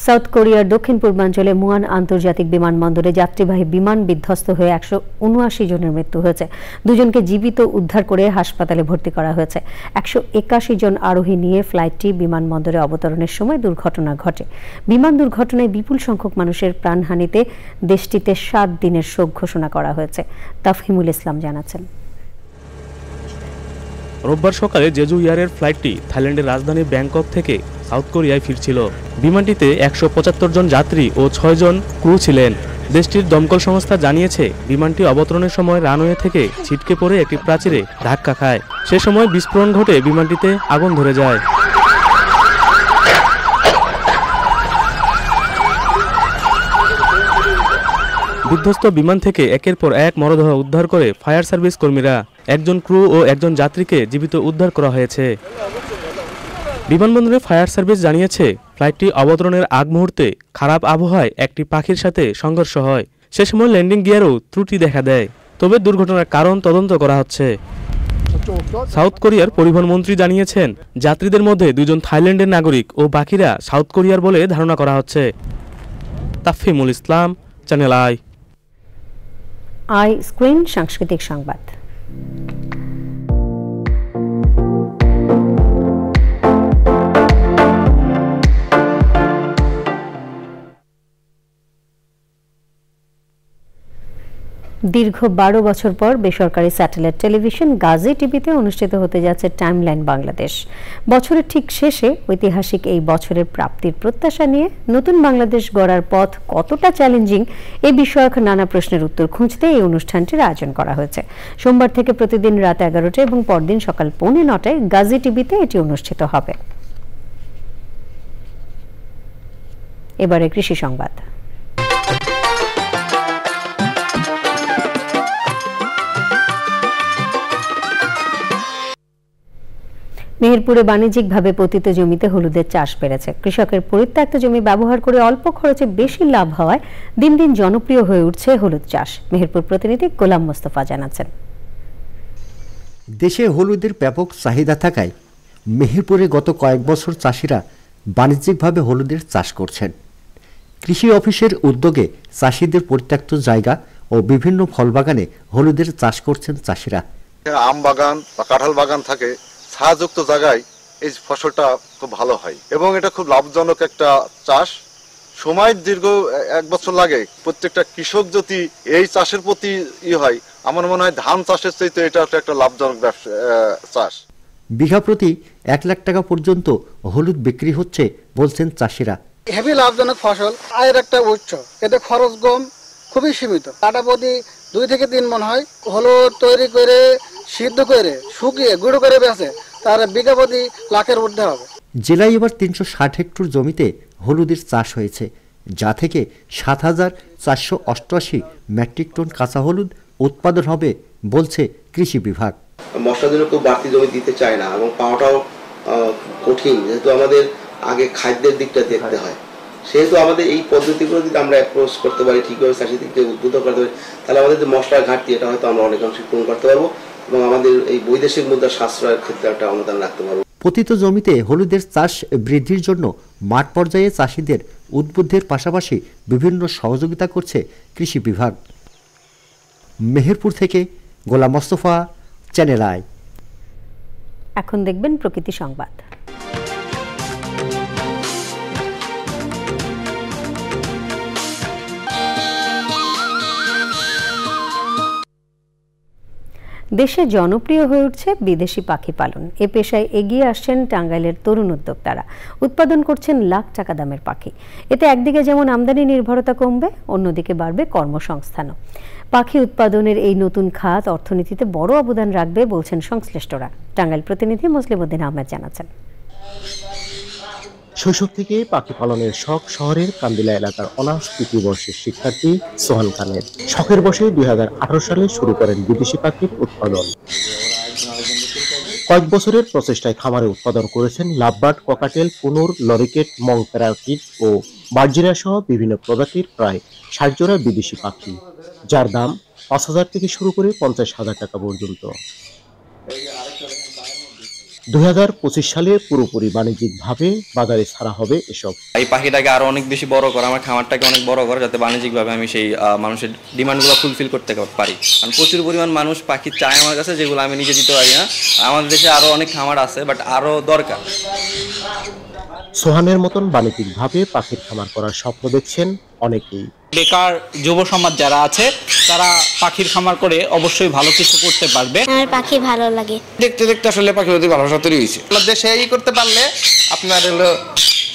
সাউথ কোরিয়ার দক্ষিণ পূর্বাঞ্চলে মুয়ান আন্তর্জাতিক বিমানবন্দরে যাত্রীবাহী বিমান বিধ্বস্ত হয়ে 179 জনের মৃত্যু হয়েছে। 2 জনকে জীবিত উদ্ধার করে হাসপাতালে ভর্তি করা হয়েছে। 181 জন আরোহী নিয়ে ফ্লাইটটি বিমানবন্দরে অবতরণের সময় দুর্ঘটনা ঘটে। বিমান দুর্ঘটনায় বিপুল সংখ্যক মানুষের প্রাণহানিতে দেশটিতে 7 দিনের শোক ঘোষণা করা হয়েছে। তাফহিমুল ইসলাম জানাচ্ছেন। রোববার সকালে জেজু এয়ারের ফ্লাইটটি থাইল্যান্ডের রাজধানী ব্যাংকক থেকে সাউথ কোরিয়ায় ফিরছিল। বিমানটিতে ১৭৫ জন যাত্রী ও ৬ জন ক্রু ছিলেন। দেশটির দমকল সংস্থা জানিয়েছে বিমানটি অবতরণের সময় রানওয়ে থেকে ছিটকে পড়ে একটি প্রাচীরে ধাক্কা খায়। সে সময় বিস্ফোরণ ঘটে বিমানটিতে আগুন ধরে যায়। বিধ্বস্ত বিমান থেকে একের পর এক মরদেহ উদ্ধার করে ফায়ার সার্ভিস কর্মীরা। একজন ক্রু ও একজন যাত্রীকে জীবিত উদ্ধার করা হয়েছে। বিমানবন্দরে ফায়ার সার্ভিস জানিয়েছে ফ্লাইটটি অবতরণের আগ মুহূর্তে খারাপ আবহাওয়ায় একটি পাখির সাথে সংঘর্ষ হয়। সে সময় ল্যান্ডিং গিয়ারেও ত্রুটি দেখা দেয়। তবে দুর্ঘটনার কারণ তদন্ত করা হচ্ছে। সাউথ কোরিয়ার পরিবহন মন্ত্রী জানিয়েছেন যাত্রীদের মধ্যে 2 জন থাইল্যান্ডের নাগরিক ও বাকিরা সাউথ কোরিয়ার বলে ধারণা করা হচ্ছে। তাফহিমুল ইসলাম, চ্যানেল আই স্ক্রিন সাংস্কৃতিক সংবাদ। দীর্ঘ 12 বছর পর বেসরকারি স্যাটেলাইট টেলিভিশন গাজী টিভিতে অনুষ্ঠিত হতে যাচ্ছে টাইমলাইন বাংলাদেশ। বছরের ঠিক শেষে ঐতিহাসিক এই বছরের প্রাপ্তির প্রত্যাশা নিয়ে নতুন বাংলাদেশ গড়ার পথ কতটা চ্যালেঞ্জিং এ বিষয়ক নানা প্রশ্নের উত্তর খুঁজতে এই অনুষ্ঠানটির আয়োজন করা হয়েছে। সোমবার থেকে প্রতিদিন রাত 11টায় এবং পরদিন সকাল 9:45টায় গাজী টিভিতে এটি অনুষ্ঠিত হবে। এবারে কৃষি সংবাদ। মেহেরপুরে বাণিজ্যিকভাবে পতিত জমিতে হলুদের চাষ বেড়েছে। কৃষকের পরিত্যক্ত জমি ব্যবহার করে অল্প খরচে বেশি লাভ হওয়ায় দিন দিন জনপ্রিয় হয়ে উঠছে হলুদ চাষ। মেহেরপুর প্রতিনিধি গোলাম মোস্তফা জানাচ্ছেন। দেশে হলুদের ব্যাপক চাহিদা থাকায় মেহেরপুরে গত কয়েক বছর চাষিরা বাণিজ্যিকভাবে হলুদের চাষ করছেন। কৃষি অফিসের উদ্যোগে চাষিদের পরিত্যক্ত জায়গা ও বিভিন্ন ফল বাগানে হলুদের চাষ করছেন চাষিরা। আম বাগান বা কাঁঠাল বাগান থাকে, ছায়াযুক্ত জায়গায় এই ফসলটা খুব ভালো হয় এবং এটা খুব লাভজনক একটা চাষ। সময় দীর্ঘ 1 বছর লাগে। প্রত্যেকটা কৃষক যদি এই চাষের প্রতি হয়, আমার মনে হয় ধান চাষের চাইতে এটা একটা লাভজনক চাষ। বিঘা প্রতি 1 লাখ টাকা পর্যন্ত হলুদ বিক্রি হচ্ছে বলছেন চাষিরা। হেভি লাভজনক ফসল, আয়ের একটা উৎস। এতে খরচ কম, খুবই সীমিত। কাটা প্রতি 2 থেকে 3 মণ হয়। হলুদ তৈরি করে সিদ্ধ করে শুকিয়ে গুঁড়ো করে বেচে, তার বিঘা প্রতি লাখের ঊর্ধ্বে হবে। জেলায় এবার 360 হেক্টর জমিতে হলুদের চাষ হয়েছে, যা থেকে 7,488 মেট্রিক টন কাঁচা হলুদ উৎপাদন হবে বলছে কৃষি বিভাগ। মশলার জন্য খুব বাড়তি জমি দিতে চায় না এবং পাওয়াটাও কঠিন, যেহেতু আমাদের আগে খাদ্যের দিকটা দেখতে হয়। সেহেতু আমাদের এই পদ্ধতিগুলো যদি আমরা অ্যাপ্রোচ করতে পারি, ঠিকভাবে চাষিদেরকে উদ্বুদ্ধ করতে পারি, তাহলে আমাদের যে মশলার ঘাটতি এটা হয়তো আমরা অনেকাংশে পূরণ করতে পারবো এবং আমাদের এই বৈদেশিক মুদ্রা সাশ্রয়ের ক্ষেত্রে একটা অবদান রাখতে পারবো। পতিত জমিতে হলুদের চাষ বৃদ্ধির জন্য মাঠ পর্যায়ে চাষিদের উদ্বুদ্ধের পাশাপাশি বিভিন্ন সহযোগিতা করছে কৃষি বিভাগ। মেহেরপুর থেকে গোলাম মোস্তফা, চ্যানেল আই। এখন দেখবেন প্রকৃতি সংবাদ। দেশে জনপ্রিয় হয়ে উঠছে বিদেশি পাখি পালন। এ পেশায় এগিয়ে আসছেন টাঙ্গাইলের তরুণ উদ্যোক্তারা। উৎপাদন করছেন লাখ টাকা দামের পাখি। এতে একদিকে যেমন আমদানি নির্ভরতা কমবে, অন্যদিকে বাড়বে কর্মসংস্থানও। পাখি উৎপাদনের এই নতুন খাত অর্থনীতিতে বড় অবদান রাখবে বলছেন সংশ্লিষ্টরা। টাঙ্গাইল প্রতিনিধি মুসলিম উদ্দিন আহমেদ জানাচ্ছেন। শৈশব থেকে পাখি পালনের শখ শহরের কান্দিলা এলাকার অনার্স 3য় বর্ষের শিক্ষার্থী সোহান খানের। শখের বসে 2018 সালে শুরু করেন বিদেশি পাখির উৎপাদন। কয়েক বছরের প্রচেষ্টায় খামারে উৎপাদন করেছেন লাভবার্ড, ককাটেল, কুনুর, লরিকেট, মং প্যারাকিট ও বার্জিনা সহ বিভিন্ন প্রজাতির প্রায় 60 জোড়া বিদেশি পাখি, যার দাম 5,000 থেকে শুরু করে 50,000 টাকা পর্যন্ত। 2025 সালে পুরোপুরি বাণিজ্যিকভাবে বাজারে ছাড়া হবে এসব। এই পাখিটাকে আরো অনেক বেশি বড় করা, আমার খামারটাকে অনেক বড় করা, যাতে বাণিজ্যিকভাবে আমি সেই মানুষের ডিমান্ডগুলো ফুলফিল করতে পারি। কারণ প্রচুর পরিমাণ মানুষ পাখি চায় আমার কাছে, যেগুলো আমি নিজে দিতে পারি না। আমাদের দেশে আরো অনেক খামার আছে, বাট আরো দরকার। সোহানের মতন বাণিজ্যিকভাবে পাখির খামার করার স্বপ্ন দেখছেন অনেকেই। বেকার যুব সমাজ যারা আছে তারা পাখির খামার করে অবশ্যই ভালো কিছু করতে পারবে। আমার পাখি ভালো লাগে, দেখতে দেখতে আসলে পাখির প্রতি ভালোবাসা তৈরি হয়েছে। দেশে এই করতে পারলে আপনার হলো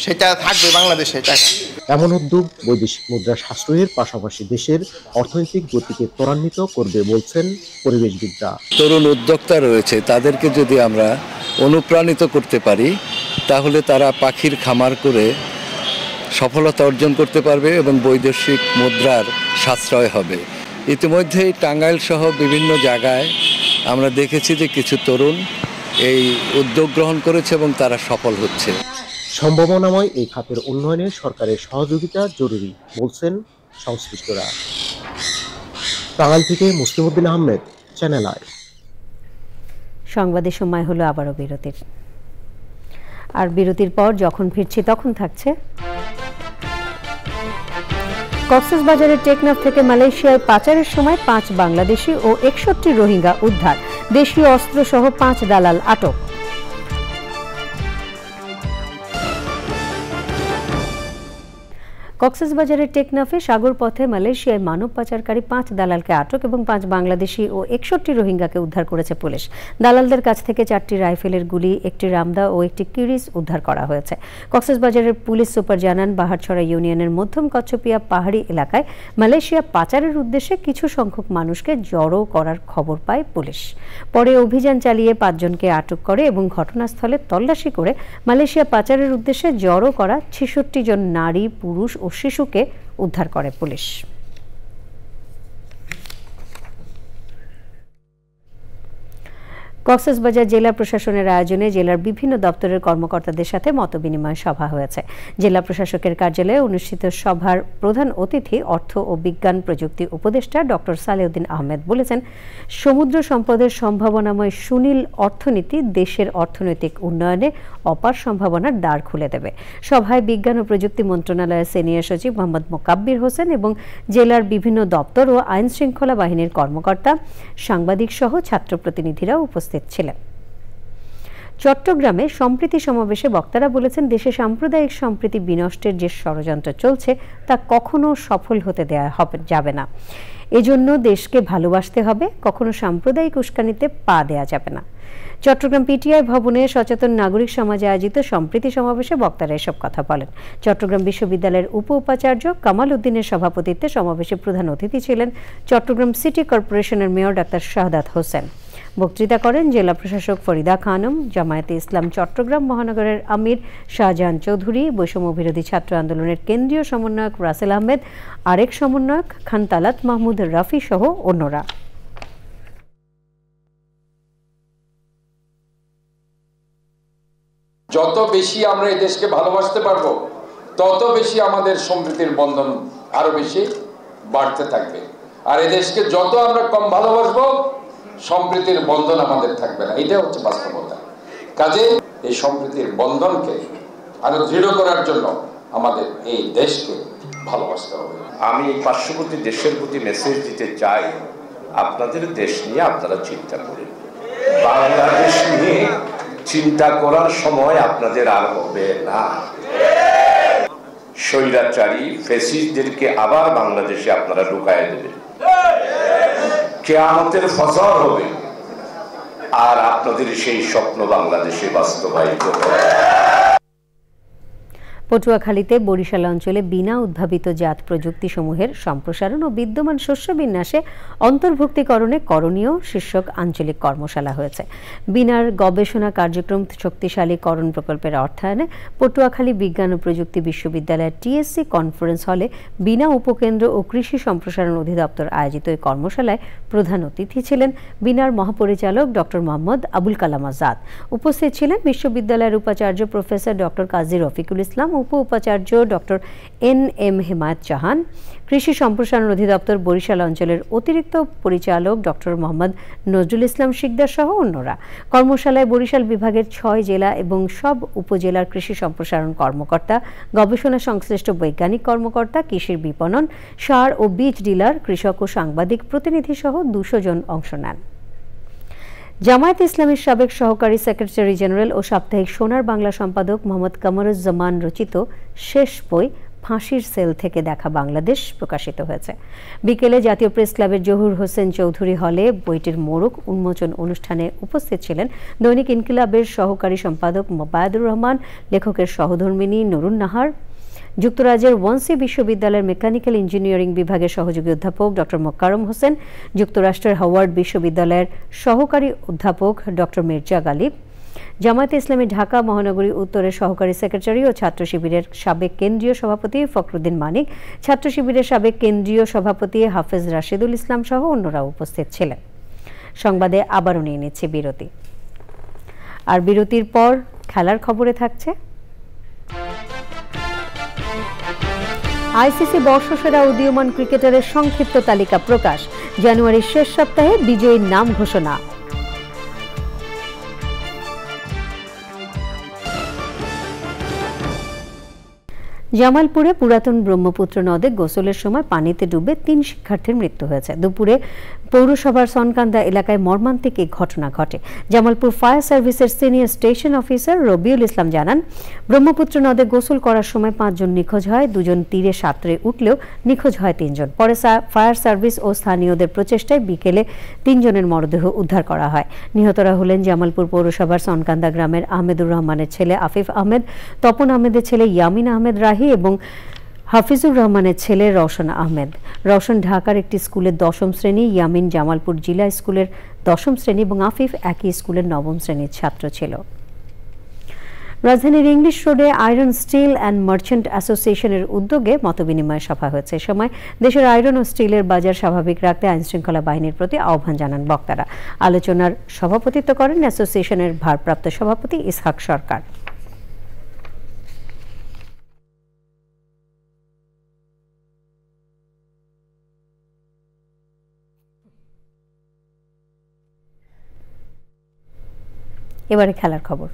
সেটা থাকবে বাংলাদেশে টাকা। এমন উদ্যোগ বৈদেশিক মুদ্রা সাশ্রয়ের পাশাপাশি দেশের অর্থনৈতিক গতিকে ত্বরান্বিত করবে বলছেন পরিবেশবিদরা। তরুণ উদ্যোক্তা রয়েছে, তাদেরকে যদি আমরা অনুপ্রাণিত করতে পারি তাহলে তারা পাখির খামার করে সফলতা অর্জন করতে পারবে এবং বৈদেশিক মুদ্রার সাশ্রয় হবে। ইতিমধ্যেই টাঙ্গাইল সহ বিভিন্ন জায়গায় আমরা দেখেছি যে কিছু তরুণ এই উদ্যোগ গ্রহণ করেছে এবং তারা সফল হচ্ছে। সম্ভাবনাময় এই খাতের উন্নয়নে সরকারের সহযোগিতা জরুরি বলছেন সংশ্লিষ্টরা। টাঙ্গাইল থেকে মুসলিম উদ্দিন আহমেদ, চ্যানেল আই। সংবাদের সময় হলো আবারও বিরতির, আর বিরতির পর যখন ফিরছি তখন থাকছে কক্সবাজারের টেকনাফ থেকে মালয়েশিয়ায় পাচারের সময় 5 বাংলাদেশি ও 61 রোহিঙ্গা উদ্ধার, দেশীয় অস্ত্র সহ 5 দালাল আটক। কক্সবাজারের টেকনাফে সাগর পথে মালয়েশিয়ায় মানব পাচারকারী 5 দালালকে আটক এবং 5 বাংলাদেশি ও 61 রোহিঙ্গাকে উদ্ধার করেছে পুলিশ। দালালদের কাছ থেকে 4টি রাইফেলের গুলি, 1টি রামদা ও 1টি কিরিস উদ্ধার করা হয়েছে। কক্সবাজারের পুলিশ সুপার জানান, বাহারছড়া ইউনিয়নের মধ্যম কচ্ছপিয়া পাহাড়ি এলাকায় মালয়েশিয়া পাচারের উদ্দেশ্যে কিছু সংখ্যক মানুষকে জড়ো করার খবর পায় পুলিশ। পরে অভিযান চালিয়ে 5 জনকে আটক করে এবং ঘটনাস্থলে তল্লাশি করে মালয়েশিয়া পাচারের উদ্দেশ্যে জড়ো করা 66 জন নারী, পুরুষ ও শিশুকে উদ্ধার করে পুলিশ। কক্সবাজার জেলা প্রশাসনের আয়োজনে জেলার বিভিন্ন দপ্তরের কর্মকর্তাদের সাথে মতবিনিময় সভা হয়েছে। জেলা প্রশাসকের কার্যালয়ে অনুষ্ঠিত সভার প্রধান অতিথি অর্থ ও বিজ্ঞান প্রযুক্তি উপদেষ্টা ডক্টর সালেউদ্দিন আহমেদ বলেছেন, সমুদ্র সম্পদের সম্ভাবনাময় সুনীল অর্থনীতি দেশের অর্থনৈতিক উন্নয়নে অপার সম্ভাবনার দ্বার খুলে দেবে। সভায় বিজ্ঞান ও প্রযুক্তি মন্ত্রণালয়ের সিনিয়র সচিব মোহাম্মদ মোকাব্বির হোসেন এবং জেলার বিভিন্ন দপ্তর ও আইন শৃঙ্খলা বাহিনীর কর্মকর্তা, সাংবাদিক সহ ছাত্র প্রতিনিধিরা উপস্থিত ছিলেন। চট্টগ্রামে সম্প্রীতি সমাবেশে বক্তারা বলেছেন, দেশে সাম্প্রদায়িক সম্প্রীতি বিনষ্টের যে ষড়যন্ত্র চলছে তা কখনো সফল হতে দেয়া যাবে না। এজন্য দেশকে ভালোবাসতে হবে, কখনো সাম্প্রদায়িক উস্কানিতে পা দেয়া যাবে না। চট্টগ্রাম পিটিআই ভবনে সচেতন নাগরিক সমাজে আয়োজিত সম্প্রীতি সমাবেশে বক্তারা এসব কথা বলেন। চট্টগ্রাম বিশ্ববিদ্যালয়ের উপ-উপাচার্য কামাল উদ্দিনের সভাপতিত্বে সমাবেশে প্রধান অতিথি ছিলেন চট্টগ্রাম সিটি কর্পোরেশনের মেয়র ডাক্তার শাহাদাত হোসেন। বক্তৃতা করেন জেলা প্রশাসক ফরিদা খানম, জামায়াতে ইসলাম চট্টগ্রাম মহানগরের আমির শাহজাহান চৌধুরী, বৈষম্য বিরোধী ছাত্র আন্দোলনের কেন্দ্রীয় সমন্বয়ক রাসেল আহমেদ, আরেক সমন্বয়ক খান তালাত মাহমুদ রাফি সহ অন্যরা। যত বেশি আমরা এই দেশকে ভালোবাসতে পারবো তত বেশি আমাদের সম্প্রীতির বন্ধন আরো বেশি বাড়তে থাকবে। আর এই দেশকে যত আমরা কম ভালোবাসবো সম্প্রীতির বন্ধন আমাদের থাকবে না। এটা হচ্ছে বাস্তবতা। কাজে এই সম্প্রীতির বন্ধনকে আরো দৃঢ় করার জন্য আমাদের এই দেশকে ভালোবাসতে হবে। আমি পার্শ্ববর্তী দেশের প্রতি মেসেজ দিতে চাই, আপনাদের দেশ নিয়ে আপনারা চিন্তা করেন। বাংলাদেশ নিয়ে চিন্তা করার সময় আপনাদের আর হবে না। স্বৈরাচারী ফ্যাসিস্টদেরকে আবার বাংলাদেশে আপনারা ঢুকায় দেবেন, কিয়ামতের ফজর হবে, আর আপনাদের সেই স্বপ্ন বাংলাদেশে বাস্তবায়িত হবে। পটুয়াখালীতে বরিশাল অঞ্চলে বিনা উদ্ভাবিত জাত প্রযুক্তি সমূহের সম্প্রসারণ ও বিদ্যমান শস্য বিন্যাসে অন্তর্ভুক্তিকরণে করণীয় শীর্ষক আঞ্চলিক কর্মশালা হয়েছে। বিনার গবেষণা কার্যক্রম শক্তিশালীকরণ প্রকল্পের অর্থায়নে পটুয়াখালী বিজ্ঞান ও প্রযুক্তি বিশ্ববিদ্যালয়ের টিএসসি কনফারেন্স হলে বিনা উপকেন্দ্র ও কৃষি সম্প্রসারণ অধিদপ্তর আয়োজিত এই কর্মশালায় প্রধান অতিথি ছিলেন বিনার মহাপরিচালক ডক্টর মোহাম্মদ আবুল কালাম আজাদ। উপস্থিত ছিলেন বিশ্ববিদ্যালয়ের উপাচার্য প্রফেসর ডক্টর কাজী রফিকুল ইসলাম, উপ-উপাচার্য ডক্টর এন.এম. হেমায়েত জাহান, কৃষি সম্প্রসারণ অধিদপ্তর বরিশাল অঞ্চলের অতিরিক্ত পরিচালক ডক্টর মোহাম্মদ নজরুল ইসলাম শিকদার সহ অন্যরা। কর্মশালায় বরিশাল বিভাগের 6 জেলা এবং সব উপজেলার কৃষি সম্প্রসারণ কর্মকর্তা, গবেষণা সংশ্লিষ্ট বৈজ্ঞানিক কর্মকর্তা, কৃষির বিপণন, সার ও বীজ ডিলার, কৃষক ও সাংবাদিক প্রতিনিধি সহ 200 জন অংশ নেন। জামায়াতে ইসলামীর সাবেক সহকারী সেক্রেটারি জেনারেল ও সাপ্তাহিক সোনার বাংলা সম্পাদক মোহাম্মদ কামরুজ্জামান রচিত শেষ বই ফাঁসির সেল থেকে দেখা বাংলাদেশ প্রকাশিত হয়েছে। বিকেলে জাতীয় প্রেস ক্লাবের জহুর হোসেন চৌধুরী হলে বইটির মোড়ক উন্মোচন অনুষ্ঠানে উপস্থিত ছিলেন দৈনিক ইনকিলাবের সহকারী সম্পাদক মোবায়দুর রহমান, লেখকের সহধর্মিনী নুরুন নাহার, যুক্তরাজ্যের ওয়ানসি বিশ্ববিদ্যালয়ের মেকানিক্যাল ইঞ্জিনিয়ারিং বিভাগের সহযোগী অধ্যাপক ডক্টর মোকাররম হোসেন, যুক্তরাষ্ট্রের হাওয়ার্ড বিশ্ববিদ্যালয়ের সহকারী অধ্যাপক ডক্টর মির্জা গালিব, জামায়াতে ইসলামী ঢাকা মহানগরী উত্তরের সহকারী সেক্রেটারি ও ছাত্র শিবিরের সাবেক কেন্দ্রীয় সভাপতি ফখরুদ্দিন মানিক, ছাত্র শিবিরের সাবেক কেন্দ্রীয় সভাপতি হাফেজ রাশিদুল ইসলাম সহ অন্যরা উপস্থিত ছিলেন। সংবাদে আবারও নিয়ে নিচ্ছে বিরতি, আর বিরতির পর খেলার খবরে থাকছে আইসিসি বর্ষসেরা উদীয়মান ক্রিকেটারের সংক্ষিপ্ত তালিকা প্রকাশ, জানুয়ারির শেষ সপ্তাহে বিজয়ীর নাম ঘোষণা। জামালপুরে পুরাতন ব্রহ্মপুত্র নদে গোসলের সময় পানিতে ডুবে 3 শিক্ষার্থীর মৃত্যু হয়েছে। দুপুরে পৌরসভার সনকান্দা এলাকায় মর্মান্তিক এই ঘটনা ঘটে। জামালপুর ফায়ার সার্ভিসের senior station officer Rabiul Islam জানান, ব্রহ্মপুত্র নদে গোসল করার সময় 5 জন নিখোঁজ হয়, 2 জন তীরে সাঁতরে উঠলেও নিখোঁজ হয় 3 জন। পরে ফায়ার সার্ভিস ও স্থানীয়দের প্রচেষ্টায় বিকেলে 3 জনের মরদেহ উদ্ধার করা হয়। নিহতরা হলেন জামালপুর পৌরসভার সনকান্দা গ্রামের আহমেদুর রহমানের ছেলে আফিফ আহমেদ, তপন আহমেদের ছেলে ইয়ামিন আহমেদ রাহি এবং হাফিজুর রহমানের ছেলে রওশন আহমেদ। রওশন ঢাকার একটি স্কুলের 10ম শ্রেণী, ইয়ামিন জামালপুর জিলা স্কুলের 10ম শ্রেণী এবং আফিফ একই স্কুলের 9ম শ্রেণীর ছাত্র ছিল। রাজধানীর ইংলিশ রোডে আয়রন স্টিল অ্যান্ড মার্চেন্ট অ্যাসোসিয়েশনের উদ্যোগে মতবিনিময় সভা হয়েছে। এ সময় দেশের আয়রন ও স্টিলের বাজার স্বাভাবিক রাখতে আইনশৃঙ্খলা বাহিনীর প্রতি আহ্বান জানান বক্তারা। আলোচনার সভাপতিত্ব করেন অ্যাসোসিয়েশনের ভারপ্রাপ্ত সভাপতি ইসহাক সরকার। এবারে খেলার খবর।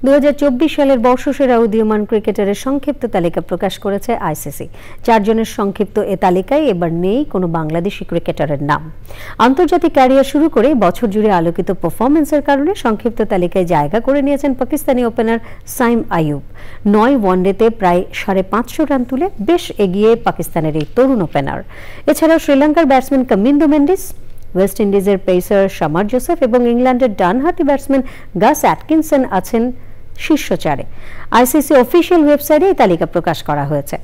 2024 সালের বর্ষসেরা উদীয়মান ক্রিকেটারের সংক্ষিপ্ত তালিকা প্রকাশ করেছে আইসিসি। 4 জনের সংক্ষিপ্ত এ তালিকায় এবার নেই কোনো বাংলাদেশি ক্রিকেটারের নাম। আন্তর্জাতিক ক্যারিয়ার শুরু করে বছর জুড়ে আলোকিত পারফরম্যান্সের কারণে সংক্ষিপ্ত তালিকায় জায়গা করে নিয়েছেন পাকিস্তানি ওপেনার সাইম আইয়ুব। 9 ওয়ানডেতে প্রায় 550 রান তুলে বেশ এগিয়ে পাকিস্তানের এই তরুণ ওপেনার। এছাড়াও শ্রীলঙ্কার ব্যাটসম্যান কামিন্দো মেন্ডিস, ওয়েস্ট ইন্ডিজের পেসার শামার জোসেফ এবং ইংল্যান্ডের ডানহাতি ব্যাটসম্যান গাস অ্যাটকিনসন আছেন শীর্ষ 4-এ। আইসিসি অফিসিয়াল ওয়েবসাইটে এই তালিকা প্রকাশ করা হয়েছে।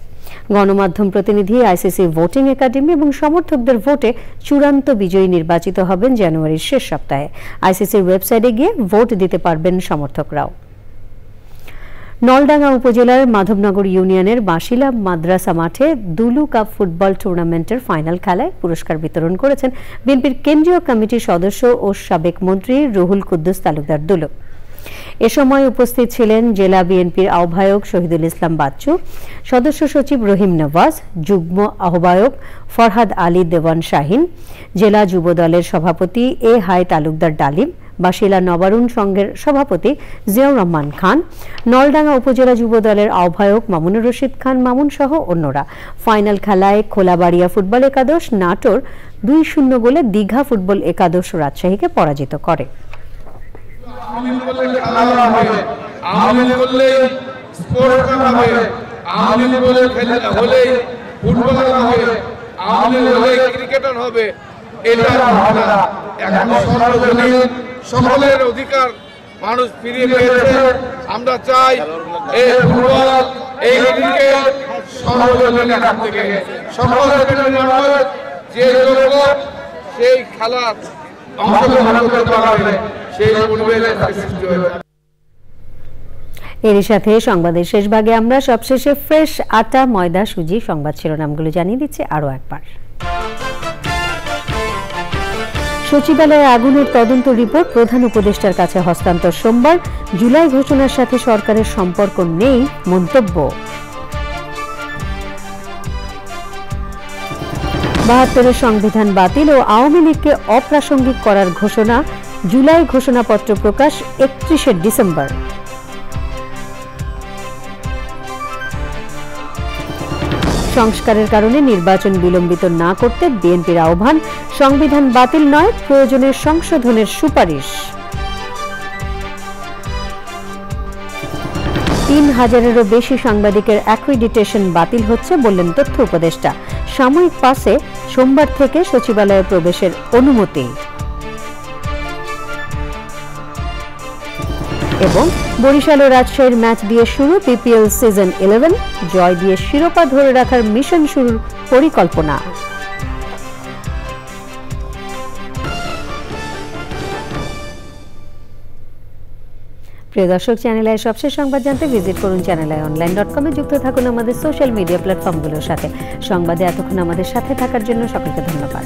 গণমাধ্যম প্রতিনিধি, আইসিসি ভোটিং একাডেমি এবং সমর্থকদের ভোটে চূড়ান্ত বিজয়ী নির্বাচিত হবেন জানুয়ারির শেষ সপ্তাহে। আইসিসির ওয়েবসাইটে গিয়ে ভোট দিতে পারবেন সমর্থকরাও। নলডাঙ্গা উপজেলার মাধবনগর ইউনিয়নের বাসিলা মাদ্রাসা মাঠে দুলু কাপ ফুটবল টুর্নামেন্টের ফাইনাল খেলায় পুরস্কার বিতরণ করেছেন বিএনপির কেন্দ্রীয় কমিটির সদস্য ও সাবেক মন্ত্রী রুহুল কুদ্দুস তালুকদার দুলু। এ সময় উপস্থিত ছিলেন জেলা বিএনপির আহ্বায়ক শহীদুল ইসলাম বাচ্চু, সদস্য সচিব রহিম নওয়াজ, যুগ্ম আহ্বায়ক ফরহাদ আলী দেওয়ান শাহিন, জেলা যুব দলের সভাপতি এ হাই তালুকদার ডালিম, বাসিলা নবারুণ সংঘের সভাপতি জিয়াউর রহমান খান, নলডাঙ্গা উপজেলা যুব দলের আহ্বায়ক মামুনুর রশিদ খান মামুন সহ অন্যরা। ফাইনাল খেলায় খোলাবাড়িয়া ফুটবল একাদশ নাটোর 2-0 গোলে দীঘা ফুটবল একাদশ রাজশাহীকে পরাজিত করে। সকলের অধিকার মানুষ ফিরিয়ে পেয়েছে। আমরা চাই এই ফুটবল, এই ক্রিকেট সর্বজনীন কাছ থেকে সকলের যে যোগ্য সেই খেলার অংশগ্রহণ করতে পারবে, সেই পরিবেশ সৃষ্টি হয়েছে। এরই সাথে সংবাদের শেষ ভাগে আমরা সবশেষে ফ্রেশ আটা, ময়দা, সুজি সংবাদ শিরোনামগুলো জানিয়ে দিচ্ছি আরো একবার। সচিবালয়ে আগুনের তদন্ত রিপোর্ট প্রধান উপদেষ্টার কাছে হস্তান্তর সোমবার। জুলাই ঘোষণার সাথে সরকারের সম্পর্ক নেই মন্তব্য। 72-এর সংবিধান বাতিল ও আওয়ামী লীগকে অপ্রাসঙ্গিক করার ঘোষণা। জুলাই ঘোষণাপত্র প্রকাশ 31শে ডিসেম্বর। সংস্কারের কারণে নির্বাচন বিলম্বিত না করতে বিএনপির আহ্বান, সংবিধান বাতিল নয়, প্রয়োজনে সংশোধনের সুপারিশ। ৩,০০০-এরও বেশি সাংবাদিকের অ্যাক্রিডিটেশন বাতিল হচ্ছে বললেন তথ্য উপদেষ্টা। সাময়িক পাসে সোমবার থেকে সচিবালয়ে প্রবেশের অনুমতি। এবং বরিশাল ও রাজশাহীর ম্যাচ দিয়ে শুরু বিপিএল সিজন 11, জয় দিয়ে শিরোপা ধরে রাখার মিশন শুরুর পরিকল্পনা। প্রিয় দর্শক, চ্যানেল আই সবশেষ সংবাদ জানতে ভিজিট করুন channelionline.com এ। যুক্ত থাকুন আমাদের সোশ্যাল মিডিয়া প্ল্যাটফর্মগুলোর সাথে। সংবাদে এতক্ষণ আমাদের সাথে থাকার জন্য সকলকে ধন্যবাদ।